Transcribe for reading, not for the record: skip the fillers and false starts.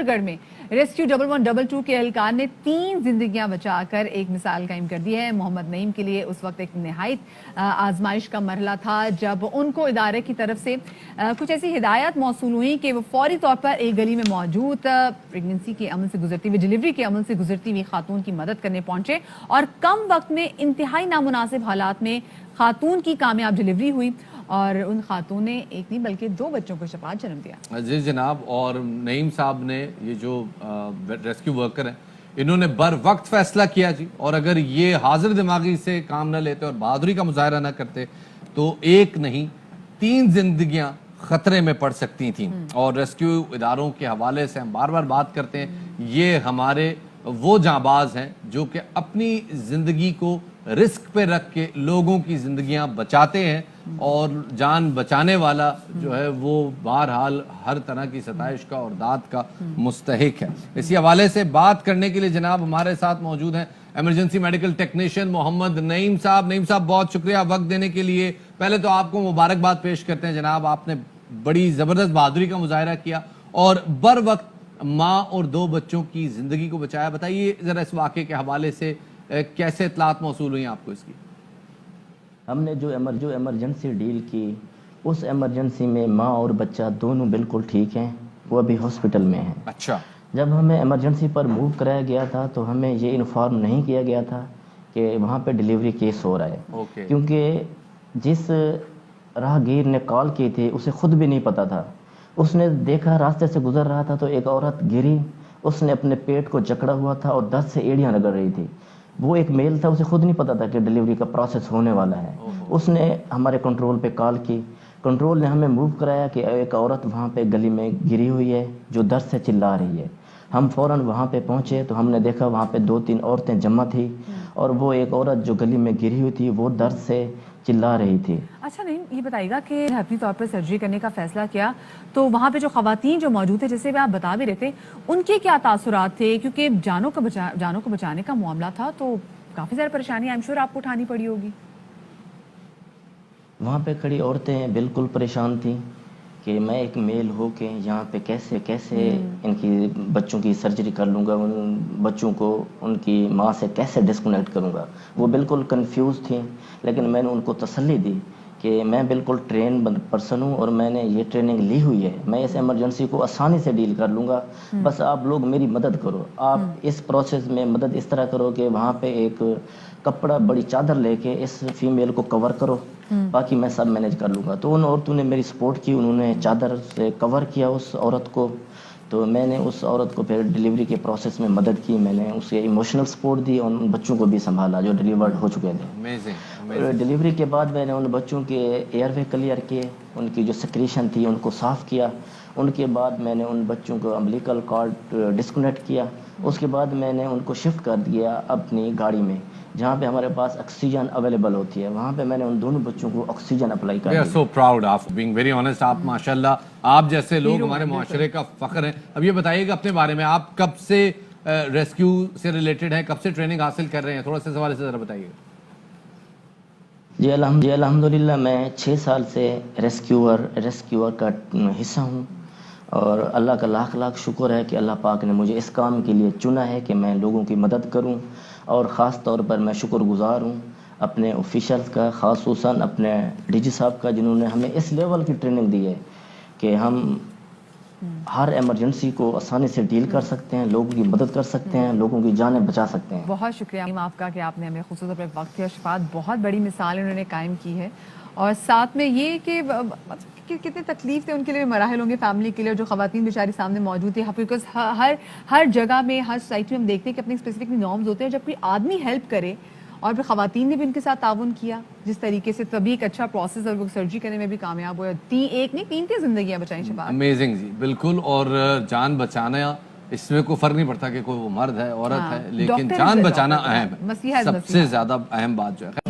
گڑھ میں ریسکیو 1122 کے اہلکار نے 3 زندگیاں بچا کر ایک مثال قائم کر دی ہے. محمد نعیم کے لیے اس وقت ایک نہایت آزمائش کا مرحلہ تھا جب ان کو ادارے کی طرف سے کچھ ایسی ہدایات موصول ہوئی کہ وہ فوری طور پر ایک گلی میں موجود پریگننسی کے عمل سے گزرتی ہوئی ڈیلیوری کے عمل سے گزرتی ہوئی خاتون کی مدد کرنے پہنچے اور کم وقت میں انتہائی نامناسب حالات میں خاتون کی کامیاب ڈیلیوری ہوئی اور ان خاتون نے ایک نہیں بلکہ 2 بچوں کو شفاعت جنم دیا. جی جناب. اور نعیم صاحب نے یہ جو ریسکیو ورکر ہیں انہوں نے بر وقت فیصلہ کیا جی, اور اگر یہ حاضر دماغی سے کام نہ لیتے اور بہادری کا مظاہرہ نہ کرتے تو ایک نہیں 3 زندگیاں خطرے میں پڑ سکتی تھیں. اور ریسکیو اداروں کے حوالے سے ہم بار بار بات کرتے ہیں, یہ ہمارے وہ جانباز ہیں جو کہ اپنی زندگی کو رسک پہ رکھ کے لوگوں کی زندگیاں بچاتے ہیں, اور جان بچانے والا جو ہے وہ بہرحال ہر طرح کی ستائش کا اور داد کا مستحق ہے. اسی حوالے سے بات کرنے کے لیے جناب ہمارے ساتھ موجود ہیں ایمرجنسی میڈیکل ٹیکنیشین محمد نعیم صاحب. نعیم صاحب بہت شکریہ وقت دینے کے لیے. پہلے تو آپ کو مبارکباد پیش کرتے ہیں جناب, آپ نے بڑی زبردست بہادری کا مظاہرہ کیا اور بر وقت ماں اور 2 بچوں کی زندگی کو بچایا. بتائیے ذرا اس واقعے کے حوالے سے کیسے اطلاعات موصول ہوئی آپ کو اس کی؟ ہم نے جو ایمرجنسی ڈیل کی اس ایمرجنسی میں ماں اور بچہ دونوں بالکل ٹھیک ہیں, وہ ابھی ہاسپٹل میں ہیں. اچھا. جب ہمیں ایمرجنسی پر موو کرایا گیا تھا تو ہمیں یہ انفارم نہیں کیا گیا تھا کہ وہاں پہ ڈیلیوری کیس ہو رہا ہے, کیونکہ جس راہگیر نے کال کی تھی اسے خود بھی نہیں پتا تھا. اس نے دیکھا راستے سے گزر رہا تھا تو ایک عورت گری, اس نے اپنے پیٹ کو جکڑا ہوا تھا اور درد سے ایڑیاں رگڑ رہی تھی. وہ ایک میل تھا, اسے خود نہیں پتا تھا کہ ڈیلیوری کا پروسیس ہونے والا ہے. اس نے ہمارے کنٹرول پہ کال کی, کنٹرول نے ہمیں موو کرایا کہ ایک عورت وہاں پہ گلی میں گری ہوئی ہے جو درد سے چلا رہی ہے. ہم فوراً وہاں پہ پہنچے تو ہم نے دیکھا وہاں پہ 2-3 عورتیں جمع تھی اور وہ ایک عورت جو گلی میں گری ہوئی تھی وہ درد سے چلا رہی تھی. اچھا نہیں, یہ بتائیے گا کہ حتمی طور پر سرجری کرنے کا فیصلہ کیا تو وہاں پہ جو خواتین جو موجود تھے جیسے بھی آپ بتا بھی رہے تھے ان کے کیا تاثرات تھے, کیونکہ جانوں کو بچانے کا معاملہ تھا تو کافی زیادہ پریشانی I'm sure آپ کو اٹھانی پڑی ہوگی. وہاں پہ کھڑی عورتیں بالکل پریشان تھیں کہ میں ایک میل ہو کے یہاں پہ کیسے ان کی بچوں کی سرجری کر لوں گا, ان بچوں کو ان کی ماں سے کیسے ڈسکنیکٹ کروں گا. وہ بالکل کنفیوز تھیں, لیکن میں نے ان کو تسلی دی کہ میں بالکل ٹرین پرسن ہوں اور میں نے یہ ٹریننگ لی ہوئی ہے, میں اس ایمرجنسی کو آسانی سے ڈیل کر لوں گا. بس آپ لوگ میری مدد کرو, آپ اس پروسیس میں مدد اس طرح کرو کہ وہاں پہ ایک کپڑا بڑی چادر لے کے اس فیمیل کو کور کرو, باقی میں سب مینیج کر لوں گا. تو ان عورتوں نے میری سپورٹ کی, انہوں نے چادر سے کور کیا اس عورت کو, تو میں نے اس عورت کو پھر ڈیلیوری کے پروسیس میں مدد کی, میں نے اسے ایموشنل سپورٹ دی اور ان بچوں کو بھی سنبھالا جو ڈیلیورڈ ہو چکے تھے. ڈیلیوری کے بعد میں نے ان بچوں کے ایئر وے کلیئر کیے, ان کی جو سیکریشن تھی ان کو صاف کیا. ان کے بعد میں نے ان بچوں کو امبلیکل کارڈ ڈسکنیکٹ کیا. اس کے بعد میں نے ان کو شفٹ کر دیا اپنی گاڑی میں جہاں پہ ہمارے پاس آکسیجن اویلیبل ہوتی ہے, وہاں پہ میں نے ان دونوں بچوں کو آکسیجن اپلائی کر دیا. We are so proud of being very honest. آپ ماشاءاللہ آپ جیسے لوگ ہمارے معاشرے کا فخر ہیں. اب یہ بتائیے گا اپنے بارے میں, آپ کب سے ریسکیو سے ریلیٹڈ ہیں, کب سے ٹریننگ حاصل کر رہے ہیں, تھوڑا سا اس حوالے سے ذرا بتائیے. جی الحمدللہ میں 6 سال سے ریسکیور کا حصہ ہوں, اور اللہ کا لاکھ شکر ہے کہ اللہ پاک نے مجھے اس کام کے لیے چنا ہے کہ میں لوگوں کی مدد کروں. اور خاص طور پر میں شکر گزار ہوں اپنے آفیشلز کا, خصوصاً اپنے ڈی جی صاحب کا, جنہوں نے ہمیں اس لیول کی ٹریننگ دی ہے کہ ہم ہر ایمرجنسی کو آسانی سے ڈیل کر سکتے ہیں, لوگوں کی مدد کر سکتے ہیں, لوگوں کی جانیں بچا سکتے ہیں. بہت شکریہ آپ کا کہ آپ نے ہمیں خصوصاً اپنے وقت کی شفاعت بہت بڑی مثال انہوں نے قائم کی ہے, اور ساتھ میں یہ کہ کتنے تکلیف تھے ان کے لیے مراحل ہوں گے فیملی کے لیے جو خواتین بیچاری سامنے موجود تھی, بیکاز ہر جگہ میں ہر سوسائٹی میں ہم دیکھتے ہیں کہ اپنے اسپیسیفک نارمز ہوتے ہیں. جب کوئی آدمی ہیلپ کرے اور پھر خواتین نے بھی ان کے ساتھ تعاون کیا جس طریقے سے, تبھی ایک اچھا پروسیس اور وہ سرجری کرنے میں بھی کامیاب ہوئے. 3 زندگیاں بچائیں شفاعت. امیزنگ جی, بالکل. اور جان بچانا اس میں کوئی فرق نہیں پڑتا کہ کوئی وہ مرد ہے عورت ہے, لیکن جان بچانا اہم ہے, سب سے زیادہ اہم بات جو ہے.